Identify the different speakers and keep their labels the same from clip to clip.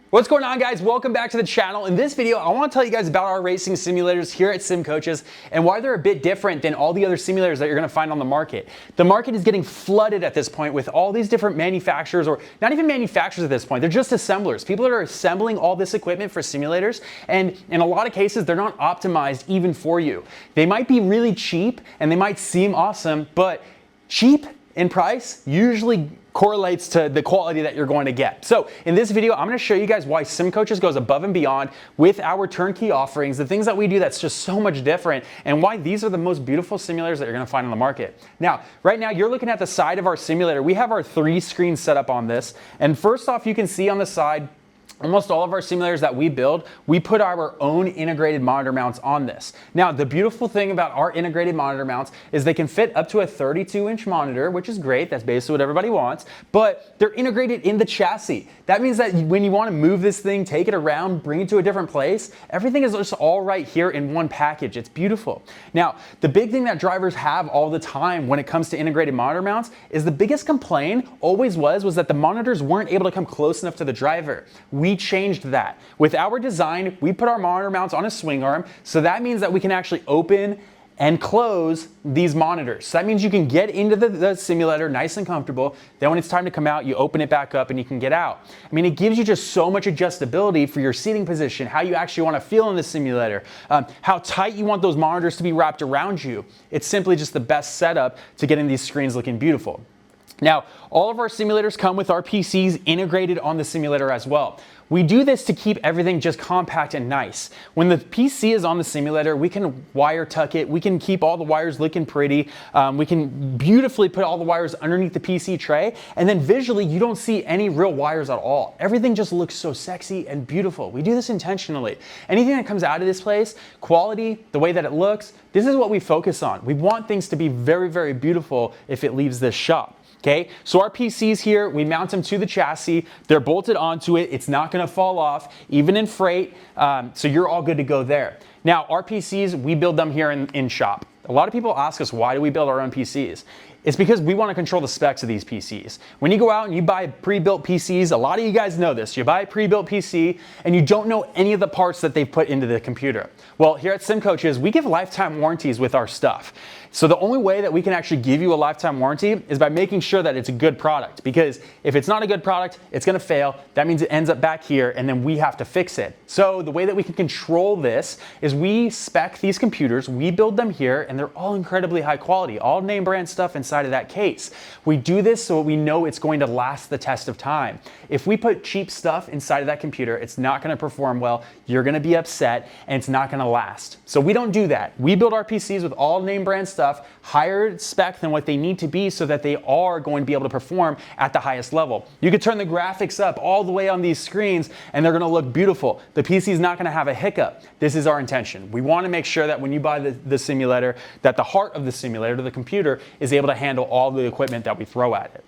Speaker 1: What's going on, guys? Welcome back to the channel. In this video, I want to tell you guys about our racing simulators here at Sim Coaches and why they're a bit different than all the other simulators that you're going to find on the market. The market is getting flooded at this point with all these different manufacturers, or not even manufacturers at this point, they're just assemblers. People that are assembling all this equipment for simulators, and in a lot of cases, they're not optimized even for you. They might be really cheap and they might seem awesome, but cheap in price usually correlates to the quality that you're going to get. So in this video, I'm going to show you guys why Sim Coaches goes above and beyond with our turnkey offerings, the things that we do that's just so much different, and why these are the most beautiful simulators that you're going to find on the market. Now, right now, you're looking at the side of our simulator. We have our 3 screens set up on this, and first off, you can see on the side, almost all of our simulators that we build, we put our own integrated monitor mounts on this. Now, the beautiful thing about our integrated monitor mounts is they can fit up to a 32-inch monitor, which is great. That's basically what everybody wants, but they're integrated in the chassis. That means that when you want to move this thing, take it around, bring it to a different place, everything is just all right here in one package. It's beautiful. Now, the big thing that drivers have all the time when it comes to integrated monitor mounts is the biggest complaint always was that the monitors weren't able to come close enough to the driver. We changed that. With our design, we put our monitor mounts on a swing arm, so that means that we can actually open and close these monitors. So that means you can get into the simulator nice and comfortable. Then when it's time to come out, you open it back up and you can get out. I mean, it gives you just so much adjustability for your seating position, how you actually want to feel in the simulator, how tight you want those monitors to be wrapped around you. It's simply just the best setup to getting these screens looking beautiful. Now, all of our simulators come with our PCs integrated on the simulator as well. We do this to keep everything just compact and nice. When the PC is on the simulator, we can wire tuck it. We can keep all the wires looking pretty. We can beautifully put all the wires underneath the PC tray. And then visually, you don't see any real wires at all. Everything just looks so sexy and beautiful. We do this intentionally. Anything that comes out of this place, quality, the way that it looks, this is what we focus on. We want things to be very, very beautiful if it leaves this shop. Okay, so our PCs here, we mount them to the chassis. They're bolted onto it. It's not going to fall off, even in freight. So you're all good to go there. Now, our PCs, we build them here in shop. A lot of people ask us, why do we build our own PCs? It's because we want to control the specs of these PCs. When you go out and you buy pre-built PCs, a lot of you guys know this. You buy a pre-built PC and you don't know any of the parts that they've put into the computer. Well, here at Sim Coaches, we give lifetime warranties with our stuff. So the only way that we can actually give you a lifetime warranty is by making sure that it's a good product. Because if it's not a good product, it's going to fail. That means it ends up back here and then we have to fix it. So the way that we can control this is we spec these computers, we build them here, and they're all incredibly high quality, all name brand stuff inside of that case. We do this so we know it's going to last the test of time. If we put cheap stuff inside of that computer, it's not going to perform well, you're going to be upset, and it's not going to last. So we don't do that. We build our PCs with all name brand stuff, higher spec than what they need to be so that they are going to be able to perform at the highest level. You could turn the graphics up all the way on these screens and they're going to look beautiful. The PC is not going to have a hiccup. This is our intention. We want to make sure that when you buy the simulator, that the heart of the simulator, the computer, is able to handle all the equipment that we throw at it.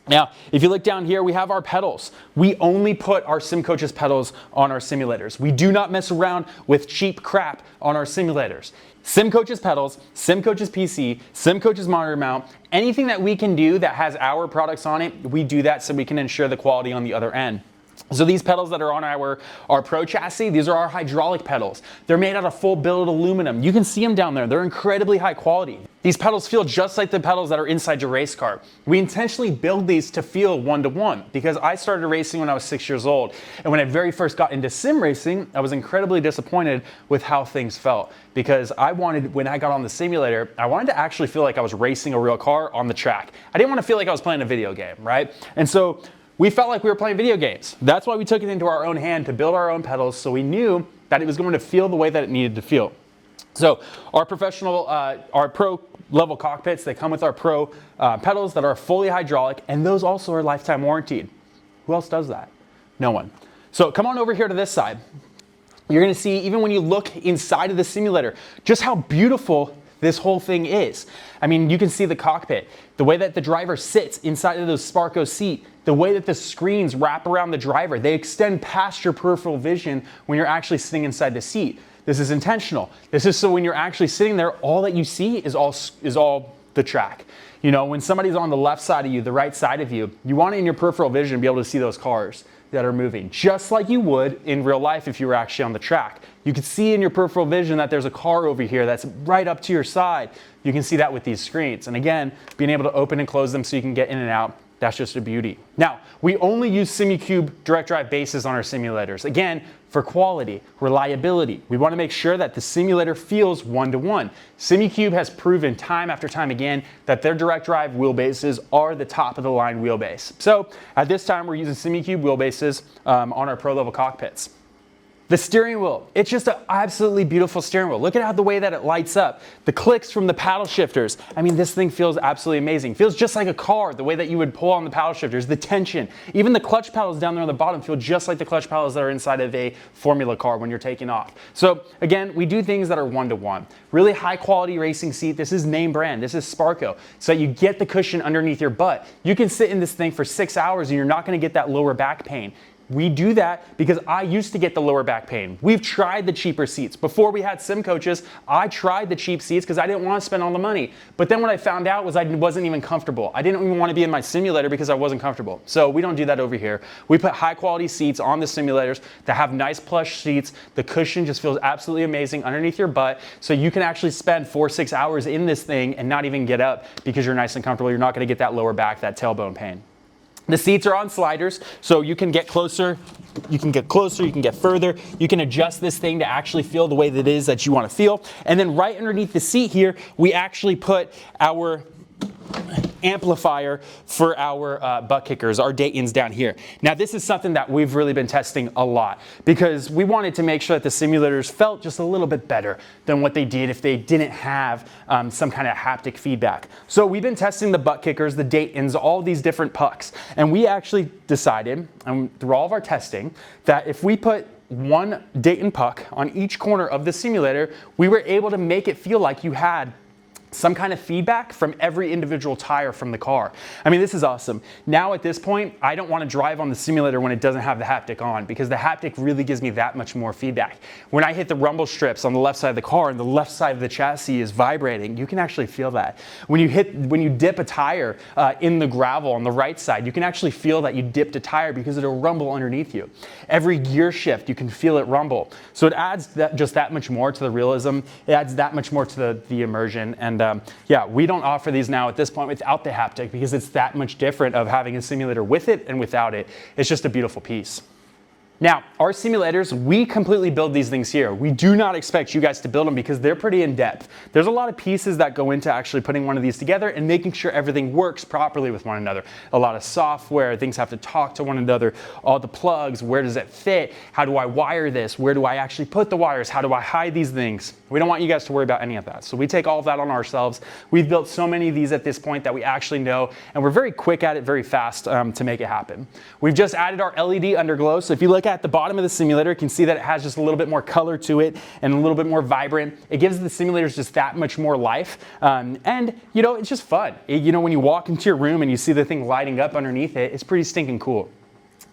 Speaker 1: Now, if you look down here, we have our pedals. We only put our Sim Coaches pedals on our simulators. We do not mess around with cheap crap on our simulators. Sim Coaches pedals, Sim Coaches PC, Sim Coaches monitor mount, anything that we can do that has our products on it, we do that so we can ensure the quality on the other end. So these pedals that are on our Pro chassis, these are our hydraulic pedals. They're made out of full billet aluminum. You can see them down there. They're incredibly high quality. These pedals feel just like the pedals that are inside your race car. We intentionally build these to feel one-to-one because I started racing when I was 6 years old. And when I very first got into sim racing, I was incredibly disappointed with how things felt because when I got on the simulator, I wanted to actually feel like I was racing a real car on the track. I didn't want to feel like I was playing a video game, right? And so we felt like we were playing video games. That's why we took it into our own hand to build our own pedals so we knew that it was going to feel the way that it needed to feel. So our pro level cockpits, they come with our pro pedals that are fully hydraulic, and those also are lifetime warranted. Who else does that? No one. So come on over here to this side. You're going to see, even when you look inside of the simulator, just how beautiful this whole thing is. I mean, you can see the cockpit, the way that the driver sits inside of the Sparco seat, the way that the screens wrap around the driver. They extend past your peripheral vision when you're actually sitting inside the seat. This is intentional. This is so when you're actually sitting there, all that you see is all the track. You know, when somebody's on the left side of you, the right side of you, you want it in your peripheral vision to be able to see those cars. that are moving, just like you would in real life if you were actually on the track. You can see in your peripheral vision that there's a car over here that's right up to your side. You can see that with these screens. And again, being able to open and close them so you can get in and out, that's just a beauty. Now, we only use SimuCube direct drive bases on our simulators. Again, for quality, reliability. We want to make sure that the simulator feels one-to-one. SimuCube has proven time after time again that their direct drive wheelbases are the top of the line wheelbase. So at this time, we're using SimuCube wheelbases on our pro level cockpits. The steering wheel, it's just an absolutely beautiful steering wheel. Look at how the way that it lights up. The clicks from the paddle shifters. I mean, this thing feels absolutely amazing. Feels just like a car, the way that you would pull on the paddle shifters, the tension. Even the clutch paddles down there on the bottom feel just like the clutch paddles that are inside of a Formula car when you're taking off. So again, we do things that are one-to-one. Really high quality racing seat. This is name brand, this is Sparco. So that you get the cushion underneath your butt. You can sit in this thing for 6 hours and you're not gonna get that lower back pain. We do that because I used to get the lower back pain. We've tried the cheaper seats. Before we had sim coaches, I tried the cheap seats because I didn't want to spend all the money. But then what I found out was I wasn't even comfortable. I didn't even want to be in my simulator because I wasn't comfortable. So we don't do that over here. We put high quality seats on the simulators that have nice plush seats. The cushion just feels absolutely amazing underneath your butt. So you can actually spend 4 or 6 hours in this thing and not even get up because you're nice and comfortable. You're not going to get that lower back, that tailbone pain. The seats are on sliders, so you can get closer, you can get further. You can adjust this thing to actually feel the way that it is that you want to feel. And then right underneath the seat here, we actually put our amplifier for our butt kickers, our Daytons down here. Now this is something that we've really been testing a lot because we wanted to make sure that the simulators felt just a little bit better than what they did if they didn't have some kind of haptic feedback. So we've been testing the butt kickers, the Daytons, all these different pucks, and we actually decided, through all of our testing, that if we put one Dayton puck on each corner of the simulator, we were able to make it feel like you had some kind of feedback from every individual tire from the car. I mean, this is awesome. Now at this point, I don't want to drive on the simulator when it doesn't have the haptic on because the haptic really gives me that much more feedback. When I hit the rumble strips on the left side of the car and the left side of the chassis is vibrating, you can actually feel that. When you dip a tire in the gravel on the right side, you can actually feel that you dipped a tire because it'll rumble underneath you. Every gear shift, you can feel it rumble. So it adds just that much more to the realism. It adds that much more to the immersion. And yeah, we don't offer these now at this point without the haptic because it's that much different of having a simulator with it and without it. It's just a beautiful piece. Now, our simulators, we completely build these things here. We do not expect you guys to build them because they're pretty in-depth. There's a lot of pieces that go into actually putting one of these together and making sure everything works properly with one another. A lot of software, things have to talk to one another, all the plugs, where does it fit? How do I wire this? Where do I actually put the wires? How do I hide these things? We don't want you guys to worry about any of that. So we take all of that on ourselves. We've built so many of these at this point that we actually know, and we're very quick at it, very fast to make it happen. We've just added our LED underglow. So if you look at the bottom of the simulator, you can see that it has just a little bit more color to it and a little bit more vibrant. It gives the simulators just that much more life. And you know, it's just fun. You know, when you walk into your room and you see the thing lighting up underneath it, it's pretty stinking cool.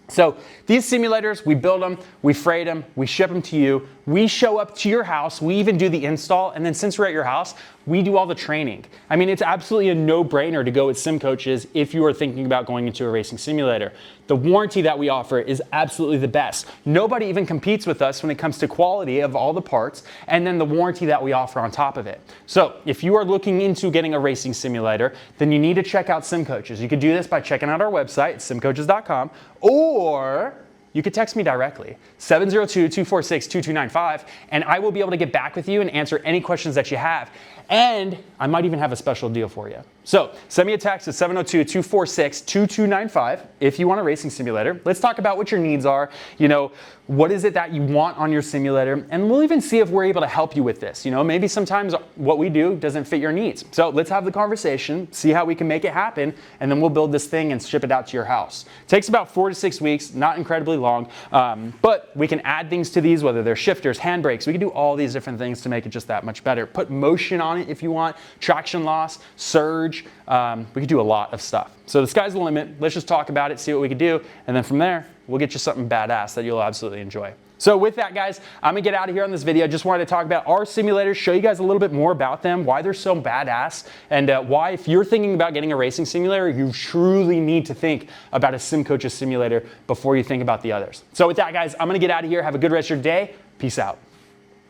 Speaker 1: So these simulators, we build them, we freight them, we ship them to you, we show up to your house, we even do the install, and then since we're at your house, we do all the training. I mean, it's absolutely a no-brainer to go with sim coaches if you are thinking about going into a racing simulator. The warranty that we offer is absolutely the best. Nobody even competes with us when it comes to quality of all the parts, and then the warranty that we offer on top of it. So if you are looking into getting a racing simulator, then you need to check out sim coaches. You could do this by checking out our website, simcoaches.com, or you could text me directly, 702-246-2295, and I will be able to get back with you and answer any questions that you have. And I might even have a special deal for you. So send me a text at 702-246-2295 if you want a racing simulator. Let's talk about what your needs are. You know, what is it that you want on your simulator? And we'll even see if we're able to help you with this. You know, maybe sometimes what we do doesn't fit your needs. So let's have the conversation, see how we can make it happen, and then we'll build this thing and ship it out to your house. It takes about 4 to 6 weeks, not incredibly long, but we can add things to these, whether they're shifters, handbrakes. We can do all these different things to make it just that much better. Put motion on it if you want, traction loss, surge. We could do a lot of stuff. So the sky's the limit. Let's just talk about it, see what we can do, and then from there, we'll get you something badass that you'll absolutely enjoy. So with that, guys, I'm gonna get out of here on this video. I just wanted to talk about our simulators, show you guys a little bit more about them, why they're so badass, and why if you're thinking about getting a racing simulator, you truly need to think about a SimCoach's simulator before you think about the others. So with that, guys, I'm gonna get out of here. Have a good rest of your day. Peace out.